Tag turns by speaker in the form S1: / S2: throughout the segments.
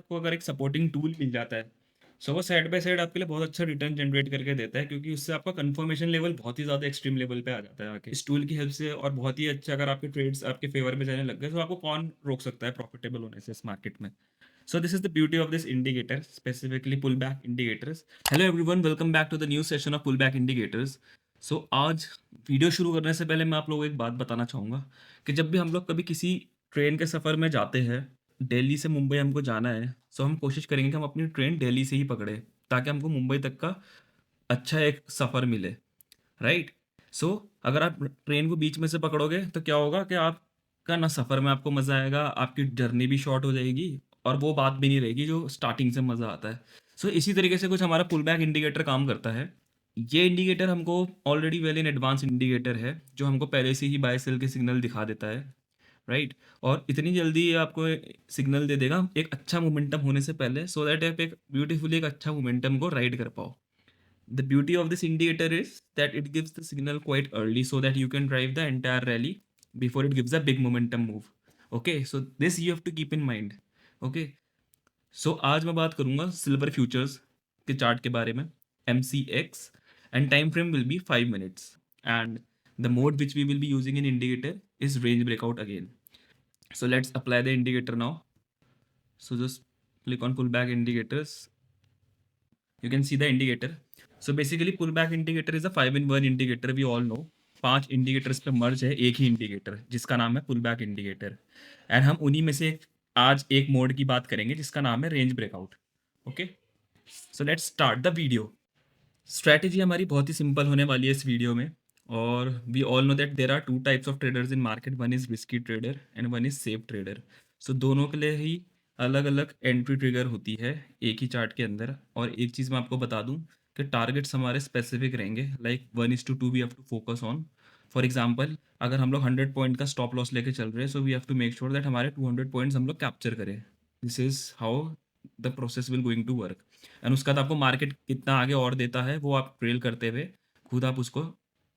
S1: आपको अगर एक सपोर्टिंग टूल मिल जाता है, सो वो साइड बाय साइड आपके लिए बहुत अच्छा रिटर्न जनरेट करके देता है, क्योंकि उससे आपका कंफर्मेशन लेवल बहुत ही ज़्यादा एक्सट्रीम लेवल पे आ जाता है आके। इस टूल की हेल्प से और बहुत ही अच्छा अगर आपके ट्रेड्स आपके फेवर में जाने लग गए, तो आपको कौन रोक सकता है प्रॉफिटेबल होने से इस मार्केट में। So this is the beauty of this indicator, specifically pullback indicators. Hello everyone, welcome back to the new session of pullback indicators. So आज वीडियो शुरू करने से पहले मैं आप लोगों को एक बात बताना चाहूँगा कि जब भी हम लोग कभी किसी ट्रेन के सफ़र में जाते हैं, दिल्ली से मुंबई हमको जाना है, सो हम कोशिश करेंगे कि हम अपनी ट्रेन दिल्ली से ही पकड़े, ताकि हमको मुंबई तक का अच्छा एक सफ़र मिले, राइट? सो अगर आप ट्रेन को बीच में से पकड़ोगे तो क्या होगा कि आपका ना सफ़र में आपको मज़ा आएगा, आपकी जर्नी भी शॉर्ट हो जाएगी और वो बात भी नहीं रहेगी जो स्टार्टिंग से मज़ा आता है। सो इसी तरीके से कुछ हमारा पुल बैक इंडिकेटर काम करता है। ये इंडिकेटर हमको already well in advance indicator है, जो हमको पहले से ही बाय सेल के सिग्नल दिखा देता है, राइट? और इतनी जल्दी ये आपको सिग्नल दे देगा एक अच्छा मोमेंटम होने से पहले, सो दैट आप एक ब्यूटीफुली एक अच्छा मोमेंटम को राइड कर पाओ। The beauty of this indicator is that it gives the signal quite early so that you can drive the entire rally before it gives a big momentum move. Okay, so this you have to keep in mind. Okay, so आज मैं बात करूंगा silver futures के chart के बारे में, MCX, and time frame will be 5 minutes, and the mode which we will be using in indicator is range breakout again. So let's apply the indicator now. So just click on pullback indicators. You can see the indicator. So basically pullback indicator is a 5-in-1 indicator, we all know. 5 indicators पे मर्ज है एक ही indicator, जिसका नाम है pullback indicator. And हम उन्हीं में से आज एक मोड की बात करेंगे जिसका नाम है range breakout. Okay, so let's start the video. Strategy हमारी बहुत ही सिंपल होने वाली है इस वीडियो में, और we all know that there are two types of traders in market, one is risky trader and one is safe trader. So दोनों के लिए ही अलग अलग एंट्री ट्रिगर होती है एक ही चार्ट के अंदर। और एक चीज़ मैं आपको बता दूं कि टारगेट्स हमारे स्पेसिफिक रहेंगे, like 1:2 we have to focus on. For example, अगर हम लोग 100 पॉइंट का स्टॉप लॉस लेके चल रहे हैं, so we have to make sure that हमारे 200 पॉइंट्स हम लोग कैप्चर करें। This is how the process will going to work. And उसके बाद आपको मार्केट कितना आगे और देता है वो आप ट्रेल करते हुए खुद आप उसको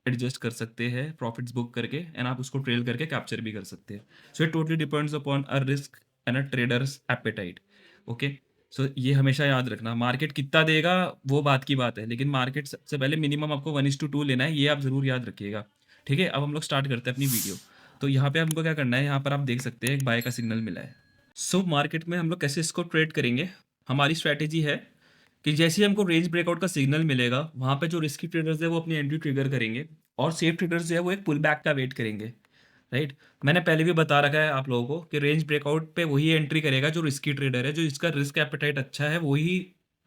S1: एडजस्ट कर सकते हैं प्रॉफिट्स बुक करके, एंड आप उसको ट्रेल करके कैप्चर भी कर सकते हैं। So it totally depends upon a risk and a trader's appetite. Okay, so ये हमेशा याद रखना, मार्केट कितना देगा वो बात की बात है, लेकिन मार्केट सबसे पहले मिनिमम आपको 1:2 लेना है, ये आप ज़रूर याद रखिएगा। ठीक है, अब हम लोग स्टार्ट करते हैं अपनी वीडियो। तो यहाँ पे हमको क्या करना है, यहाँ पर आप देख सकते हैं एक बाय का सिग्नल मिला है। सो मार्केट में हम लोग कैसे इसको ट्रेड करेंगे, हमारी स्ट्रैटेजी है कि जैसे ही हमको रेंज ब्रेकआउट का सिग्नल मिलेगा, वहाँ पे जो रिस्की ट्रेडर्स है वो अपनी एंट्री ट्रिगर करेंगे, और सेफ ट्रेडर्स जो है वो एक पुल बैक का वेट करेंगे, राइट? मैंने पहले भी बता रखा है आप लोगों को कि रेंज ब्रेकआउट पे वही एंट्री करेगा जो रिस्की ट्रेडर है, जो इसका रिस्क एपेटाइट अच्छा है, वही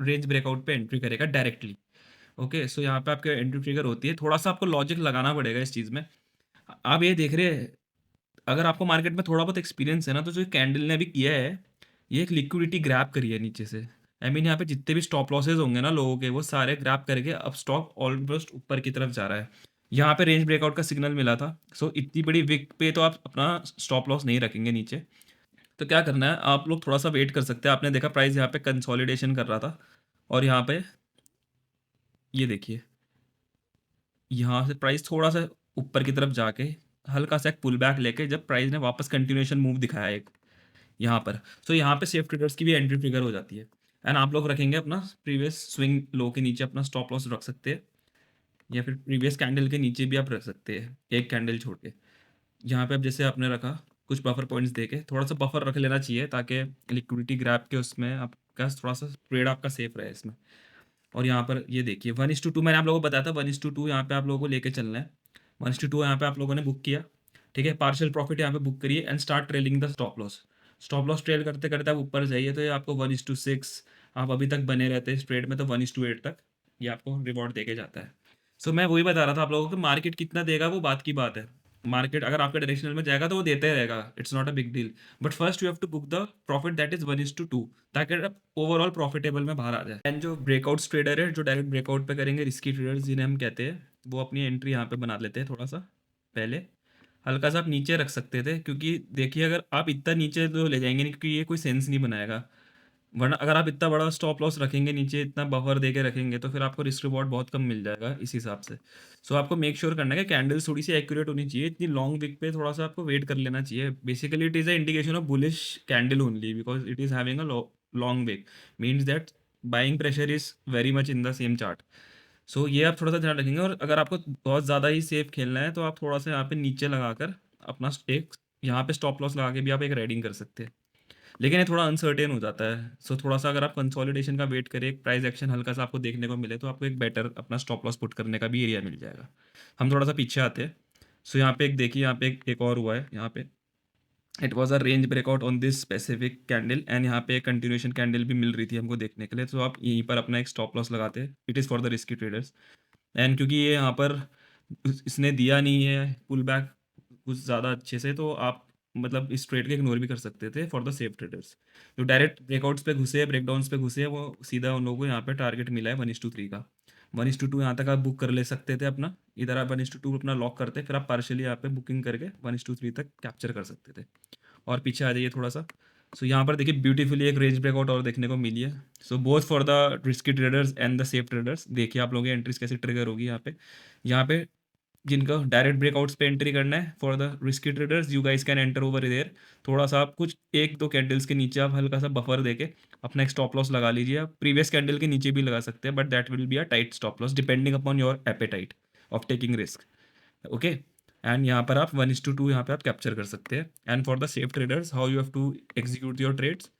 S1: रेंज ब्रेकआउट पे एंट्री करेगा डायरेक्टली। ओके, सो यहाँ पे आपके एंट्री ट्रिगर होती है, थोड़ा सा आपको लॉजिक लगाना पड़ेगा इस चीज़ में। आप ये देख रहे हैं, अगर आपको मार्केट में थोड़ा बहुत एक्सपीरियंस है ना, तो जो कैंडल ने अभी किया है, ये एक लिक्विडिटी ग्रैब करी है नीचे से। आई मीन यहाँ पे जितने भी स्टॉप लॉसेज होंगे ना लोगों के, वो सारे ग्रैब करके अब स्टॉक ऑलमोस्ट ऊपर की तरफ जा रहा है। यहाँ पे रेंज ब्रेकआउट का सिग्नल मिला था, सो इतनी बड़ी विक पे तो आप अपना स्टॉप लॉस नहीं रखेंगे नीचे। तो क्या करना है, आप लोग थोड़ा सा वेट कर सकते हैं। आपने देखा प्राइस यहाँ पे कंसोलिडेशन कर रहा था, और यहाँ पे ये देखिए, यहाँ से प्राइस थोड़ा सा ऊपर की तरफ जाके हल्का सा एक पुल बैक लेके जब प्राइस ने वापस कंटिन्यूएशन मूव दिखाया एक यहाँ पर, सो यहाँ पे सेफ ट्रेडर्स की भी एंट्री ट्रिगर हो जाती है। एंड आप लोग रखेंगे अपना प्रीवियस स्विंग लो के नीचे अपना स्टॉप लॉस रख सकते हैं, या फिर प्रीवियस कैंडल के नीचे भी आप रख सकते हैं एक कैंडल छोड़ के। यहाँ पे अब जैसे आपने रखा, कुछ बफर पॉइंट्स देके थोड़ा सा बफर रख लेना चाहिए, ताकि लिक्विडिटी ग्रैब के उसमें आपका थोड़ा सा ट्रेड आपका सेफ रहे इसमें। और यहाँ पर ये देखिए 1:2 मैंने आप लोगों को बताया था, 1:2 यहाँ पे आप लोगों को लेके चलना है। 1:2 यहाँ पे आप लोगों ने बुक किया, ठीक है, पार्शियल प्रॉफिट यहाँ पे बुक करिए and start trailing the stop loss. Stop loss trail करते करते आप ऊपर जाइए, तो ये आपको 1:6 आप अभी तक बने रहते हैं इस ट्रेड में, तो 1:8 तक ये आपको रिवॉर्ड देके जाता है। सो मैं वही बता रहा था आप लोगों को, मार्केट कितना देगा वो बात की बात है। मार्केट अगर आपके डायरेक्शनल में जाएगा तो वो देते रहेगा, it's not a big deal, but first you have to book the profit that is 1:2, ताकि आप ओवरऑल प्रॉफिटेबल में बाहर आ जाए। एंड जो ब्रेकआउट्स ट्रेडर है, जो डायरेक्ट ब्रेकआउट पे करेंगे, रिस्की ट्रेडर्स जिन्हें हम कहते हैं, वो अपनी एंट्री यहाँ पे बना लेते हैं थोड़ा सा पहले। हल्का सा आप नीचे रख सकते थे, क्योंकि देखिए अगर आप इतना नीचे तो ले जाएंगे नहीं, क्योंकि ये कोई सेंस नहीं बनाएगा। वरना अगर आप इतना बड़ा स्टॉप लॉस रखेंगे नीचे, इतना बफर दे के रखेंगे, तो फिर आपको रिस्क रिवॉर्ड बहुत कम मिल जाएगा इस हिसाब से। सो आपको मेक श्योर करना है कि कैंडल्स थोड़ी सी एक्यूरेट होनी चाहिए, इतनी लॉन्ग विक पे थोड़ा सा आपको वेट कर लेना चाहिए। Basically it is a indication of bullish candle only, because it is having a long way, means that buying pressure is very much in the same chart. So ये आप थोड़ा सा ध्यान रखेंगे, और अगर आपको बहुत ज़्यादा ही सेफ खेलना है तो आप थोड़ा सा यहाँ पे नीचे लगाकर अपना एक यहाँ पे स्टॉप लॉस लगा के भी आप एक रेडिंग कर सकते हैं। लेकिन ये थोड़ा अनसर्टेन हो जाता है। सो थोड़ा सा अगर आप कंसोलिडेशन का वेट करें, एक प्राइस एक्शन हल्का सा आपको देखने को मिले, तो आपको एक बेटर अपना स्टॉप लॉस पुट करने का भी एरिया मिल जाएगा। हम थोड़ा सा पीछे आते हैं। सो यहाँ पे एक देखिए, यहाँ पे एक और हुआ है। यहाँ पे it was a range breakout on this specific candle, and यहाँ पे एक कंटिन्यूएशन कैंडल भी मिल रही थी हमको देखने के लिए। तो आप यहीं पर अपना एक स्टॉप लॉस लगाते हैं। It is for the risky traders. And क्योंकि ये यहाँ पर इसने दिया नहीं है पुल बैक कुछ ज़्यादा अच्छे से, तो आप मतलब इस ट्रेड के इग्नोर भी कर सकते थे फॉर द सेफ ट्रेडर्स। जो डायरेक्ट ब्रेकआउट्स पे घुसे, ब्रेकडाउन्स पे घुसे, वो सीधा उन लोगों को यहाँ पे टारगेट मिला है 1:3 का। 1:2 यहाँ तक आप बुक कर ले सकते थे अपना। इधर आप 1:2 अपना लॉक करते, फिर आप पार्शली यहाँ पे बुकिंग करके 1:3 तक कैप्चर कर सकते थे। और पीछे आ जाइए थोड़ा सा। सो यहाँ पर देखिए ब्यूटीफुली एक रेंज ब्रेकआउट और देखने को मिली है। So both for the risky traders and the safe traders. देखिए आप लोगों की एंट्रीज कैसे ट्रिगर होगी यहाँ पे जिनका डायरेक्ट ब्रेकआउट्स पे एंट्री करना है for the risky traders, you guys can enter over there. थोड़ा सा आप कुछ एक दो कैंडल्स के नीचे आप हल्का सा बफर देके अपना एक स्टॉप लॉस लगा लीजिए। आप प्रीवियस कैंडल के नीचे भी लगा सकते हैं, but that will be a tight stop loss depending upon your appetite of taking risk. Okay, and यहाँ पर आप 1:2 यहाँ पे आप कैप्चर कर सकते हैं। And for the safe traders, how you have to execute your trades,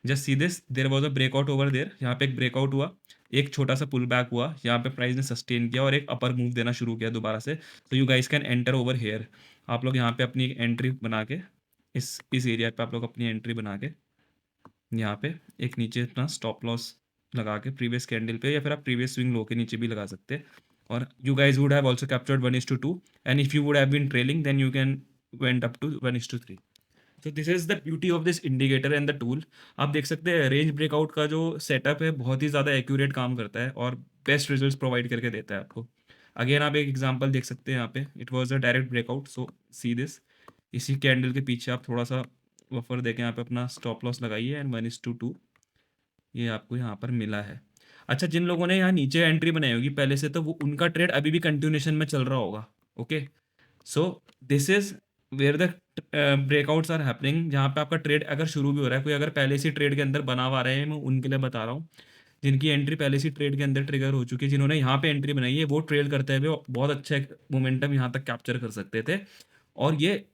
S1: just see this, there was a breakout over there. यहाँ पे एक ब्रेकआउट हुआ, एक छोटा सा पुल बैक हुआ, यहाँ पे प्राइस ने सस्टेन किया और एक अपर मूव देना शुरू किया दोबारा से। तो you guys can enter over here. आप लोग यहाँ पे अपनी एंट्री बना के इस एरिया पे आप लोग अपनी एंट्री बना के यहाँ पे एक नीचे अपना स्टॉप लॉस लगा के प्रीवियस कैंडल पे, या फिर आप प्रीवियस स्विंग लो के नीचे भी लगा सकते हैं। और you guys would have also captured 1:2, and if you would have been trailing, then you can went up to 1:3. So this is the beauty of this indicator and the tool. आप देख सकते हैं रेंज ब्रेकआउट का जो setup है बहुत ही ज़्यादा accurate काम करता है और बेस्ट रिजल्ट्स प्रोवाइड करके देता है आपको। अगेन आप एक एग्जांपल देख सकते हैं यहाँ पे, it was a direct breakout. So see this, इसी कैंडल के पीछे आप थोड़ा सा बफर देके यहाँ पे अपना स्टॉप लॉस लगाइए, एंड 1:2 ये आपको यहाँ पर मिला है। अच्छा, जिन लोगों ने यहाँ नीचे एंट्री बनाई होगी पहले से, तो वो उनका ट्रेड अभी भी कंटिन्यूएशन में चल रहा होगा। Okay, so this is where the breakouts are happening, जहाँ पे आपका ट्रेड अगर शुरू भी हो रहा है, कोई अगर पहले से ट्रेड के अंदर बना हुआ रहे हैं, मैं उनके लिए बता रहा हूँ जिनकी एंट्री पहले से ट्रेड के अंदर ट्रिगर हो चुकी है, जिन्होंने यहाँ पे एंट्री बनाई है, वो ट्रेड करते हुए बहुत अच्छा एक मोमेंटम यहाँ तक कैप्चर कर सकते थे। और ये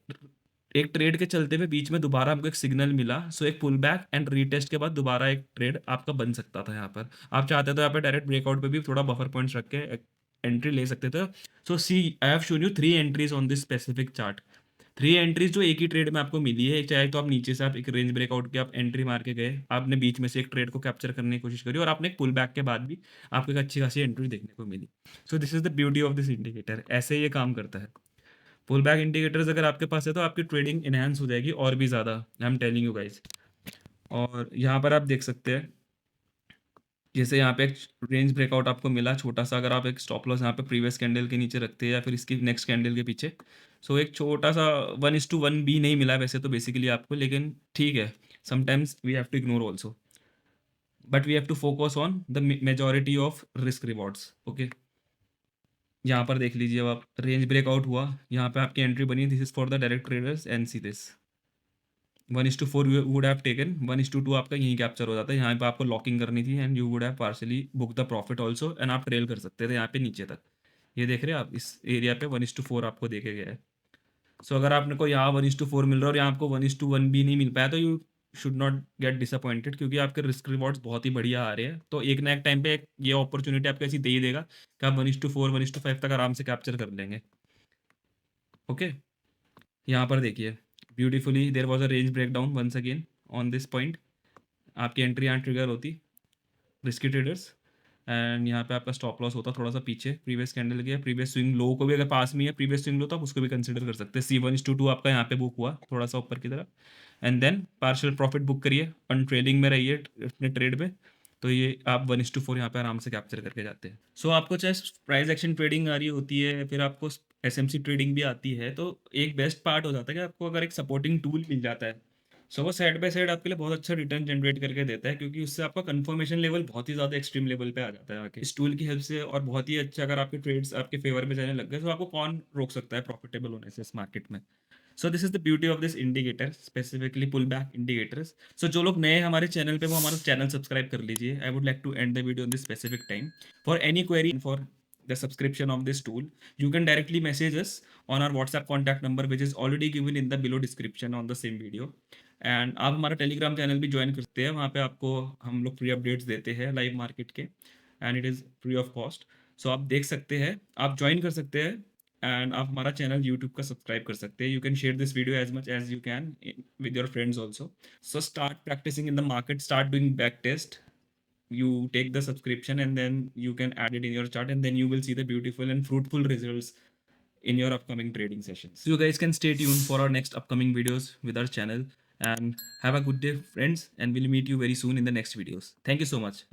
S1: एक ट्रेड के चलते हुए बीच में दोबारा हमको एक सिग्नल मिला, सो एक पुल बैक एंड रीटेस्ट के बाद दोबारा एक ट्रेड आपका बन सकता था। यहाँ पर आप चाहते तो यहाँ पे डायरेक्ट ब्रेकआउट पे भी थोड़ा बफर पॉइंट्स रख के एंट्री ले सकते थे। So see, I have shown you 3 entries on this specific chart. 3 entries जो एक ही ट्रेड में आपको मिली है। चाहे तो आप नीचे से आप एक रेंज ब्रेकआउट के आप एंट्री मार के गए, आपने बीच में से एक ट्रेड को कैप्चर करने की कोशिश करी, और आपने एक पुल बैक के बाद भी आपको एक अच्छी खासी एंट्री देखने को मिली। So this is the beauty of this indicator, ऐसे ये काम करता है। पुल बैक इंडिकेटर्स अगर आपके पास है तो आपकी ट्रेडिंग इनहेंस हो जाएगी और भी ज़्यादा, I am telling you guys. और यहाँ पर आप देख सकते हैं, जैसे यहाँ पे एक रेंज ब्रेकआउट आपको मिला छोटा सा, अगर आप एक स्टॉप लॉस यहाँ पे प्रीवियस कैंडल के नीचे रखते हैं या फिर इसकी नेक्स्ट कैंडल के पीछे, सो एक छोटा सा 1:1 भी नहीं मिला वैसे तो बेसिकली आपको, लेकिन ठीक है, sometimes we have to ignore also, but we have to focus on the majority of risk rewards. Okay, यहाँ पर देख लीजिए, अब आप रेंज ब्रेकआउट हुआ, यहाँ पे आपकी एंट्री बनी, this is for the direct traders, and see this 1:4 would have taken, 1:2 आपका यहीं कैप्चर हो जाता है। यहाँ पे आपको लॉकिंग करनी थी, and you would have partially book the profit also, and आप ट्रेल कर सकते थे यहाँ पे नीचे तक। ये देख रहे हैं आप, इस एरिया पे 1:4 आपको देखे गया है। सो अगर आपने को यहाँ 1:4 मिल रहा है और यहाँ आपको 1:1 भी नहीं मिल पाया, तो you should not get disappointed, क्योंकि आपके रिस्क रिवॉर्ड्स बहुत ही बढ़िया आ रहे हैं। तो एक ना एक टाइम पे ये अपॉर्चुनिटी आपको ऐसी दे ही देगा कि आप 1:4 1:5 तक आराम से कैप्चर कर लेंगे। ओके, यहाँ पर देखिए beautifully there was a range breakdown once again on this point. आपकी एंट्री यहाँ ट्रिगर होती रिस्की ट्रेडर्स, एंड यहाँ पे आपका स्टॉप लॉस होता थोड़ा सा पीछे प्रीवियस कैंडल के, प्रीवियस स्विंग लो को भी अगर पास में है प्रीवियस स्विंग लो, तो आप उसको भी कंसिडर कर सकते हैं। C1:2 आपका यहाँ पे बुक हुआ थोड़ा सा ऊपर की तरफ, and then partial profit book करिए, ऑन ट्रेडिंग में रहिए अपने ट्रेड में, तो ये आप 1:4 यहाँ पे आराम से कैप्चर करके जाते हैं। सो आपको चाहे प्राइस एक्शन ट्रेडिंग आ रही होती है, फिर आपको SMC ट्रेडिंग भी आती है, तो एक बेस्ट पार्ट हो जाता है कि आपको अगर एक सपोर्टिंग टूल मिल जाता है, सो वो साइड बाय साइड आपके लिए बहुत अच्छा रिटर्न जनरेट करके देता है, क्योंकि उससे आपका कंफर्मेशन लेवल बहुत ही ज़्यादा एक्सट्रीम लेवल पे आ जाता है आके इस टूल की हेल्प से। और बहुत ही अच्छा, अगर आपके ट्रेड्स आपके फेवर में जाने लग गए, तो आपको कौन रोक सकता है प्रॉफिटेबल होने से इस मार्केट में। So this is the beauty of this indicator, specifically pull back indicators. So जो लोग नए हैं हमारे चैनल पे, वो हमारा चैनल सब्सक्राइब कर लीजिए। I would like to end the video in this specific time. For any query for the subscription of this tool, you can directly message us on our WhatsApp contact number, which is already given in the below description on the same video. And आप हमारा Telegram channel भी join करते हैं, वहाँ पे आपको हम लोग फ्री अपडेट्स देते हैं लाइव मार्केट के, and it is free of cost. So आप देख सकते हैं, आप ज्वाइन कर सकते हैं, एंड आप हमारा चैनल यूट्यूब का सब्सक्राइब कर सकते हैं। You can share this video as much as you can with your friends also. So start practicing in the market, start doing back test, you take the subscription, and then you can add it in your chart, and then you will see the beautiful and fruitful results in your upcoming trading sessions. So you guys can stay tuned for our next upcoming videos with our channel, and have a good day friends, and we'll meet you very soon in the next videos. Thank you so much.